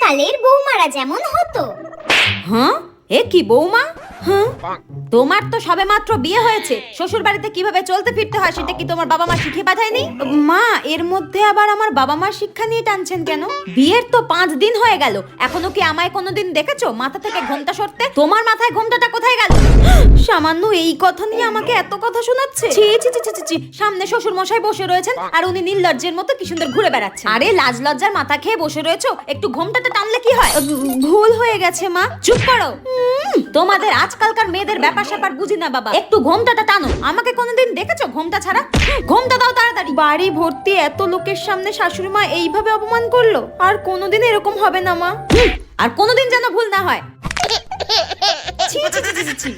কালের বৌমারা যেমন হতো। হ্যাঁ, এ কি বৌমা? হ্যাঁ, তোমার তো সবে মাত্র বিয়ে হয়েছে, শ্বশুর বাড়িতে কিভাবে চলতে ফিরতে হয় সেটা কি তোমার বাবা মা শিখিয়ে পাঠায়নি? মা, এর মধ্যে আবার আমার বাবা মার শিক্ষা নিয়ে টানছেন কেন? বিয়ের তো 5 দিন হয়ে গেল, এখনো কি আমায় কোনোদিন দেখেছো মাথা থেকে ঘোমটা সরতে? তোমার মাথায় ঘোমটাটা কোথায় গেল? সামান্য এই কথা নিয়ে আমাকে এত কথা শোনাচ্ছে? ছি ছি ছি ছি ছি, সামনে শ্বশুর মশাই বসে রয়েছেন আর উনি নির্লজ্জের মতো কি সুন্দর ঘুরে বেড়াচ্ছেন। আরে লাজ লজ্জার মাথা খেয়ে বসে রয়েছো, একটু ঘোমটাটা টানলে কি হয়? ভুল হয়ে গেছে মা। চুপ করো। তোমাদের আজকালকার মেয়েদের ব্যাপার স্যাপার বুঝি না বাবা, একটু ঘোমটাটা টানো। আমাকে কোনোদিন দেখেছো ঘোমটা ছাড়া? ঘোমটা দাও তাড়াতাড়ি। বাড়ি ভর্তি এত লোকের সামনে শাশুড়ি মা এইভাবে অপমান করলো, আর কোনোদিন এরকম হবে না মা, আর কোনোদিন যেন ভুল না হয়। ছি ছি ছি ছি ছি।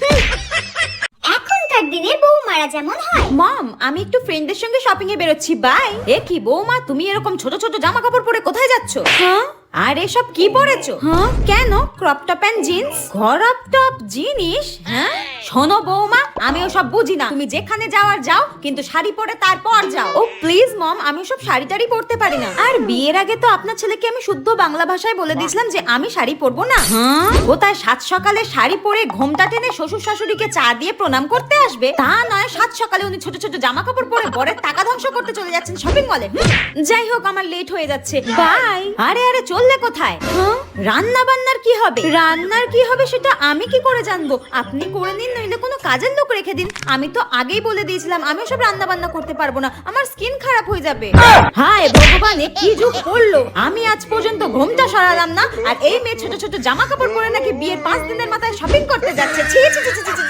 এখনকার দিনের বৌমারা যেমন হয়। মম, আমি একটু ফ্রেন্ডদের সঙ্গে শপিং এ বেরোচ্ছি, বাই। এ কি বৌমা, তুমি এরকম ছোট ছোট জামা কাপড় পরে কোথায় যাচ্ছ? হ্যাঁ, আর এসব কি পরেছো? হ্যাঁ, কেন? Crop top and jeans? Crop top জিনিস? হ্যাঁ, শোনো বৌমা, আমি ওসব বুঝি না। তুমি যেখানে যাওয়ার যাও, কিন্তু শাড়ি পরে তারপর যাও। ও প্লিজ মম, আমি ওসব শাড়ি টাড়ি পরতে পারি না। আর বিয়ের আগে তো আপনার ছেলেকে আমি শুদ্ধ বাংলা ভাষায় বলে দিয়েছিলাম যে আমি শাড়ি পরবো না। হ্যাঁ, কোথায় সাত সকালে শাড়ি পরে ঘোমটা টেনে শ্বশুর শাশুড়িকে চা দিয়ে প্রণাম করতে আসবে, তা নয় সাত সকালে উনি ছোট ছোট জামা কাপড় পরে বরের টাকা ধ্বংস করতে চলে যাচ্ছেন শপিং মলে। যাই হোক, আমার লেট হয়ে যাচ্ছে, বাই। আরে আরে, চললে কোথায়? রান্না বান্নার কি হবে? রান্নার কি হবে সেটা আমি কি করে জানবো? আপনি করে নিন, নইলে কোনো কাজের লোক রেখে দিন। আমি তো আগেই বলে দিয়েছিলাম আমি সব রান্না বান্না করতে পারবো না, আমার স্কিন খারাপ হয়ে যাবে। হায় ভগবান, এ কি যুগ পড়লো! আমি আজ পর্যন্ত ঘোমটা সরালাম না, আর এই মেয়ে ছোট ছোট জামা কাপড় পরে নাকি বিয়ের 5 দিনের মাথায় শপিং করতে যাচ্ছে। ছি ছি ছি ছি ছি।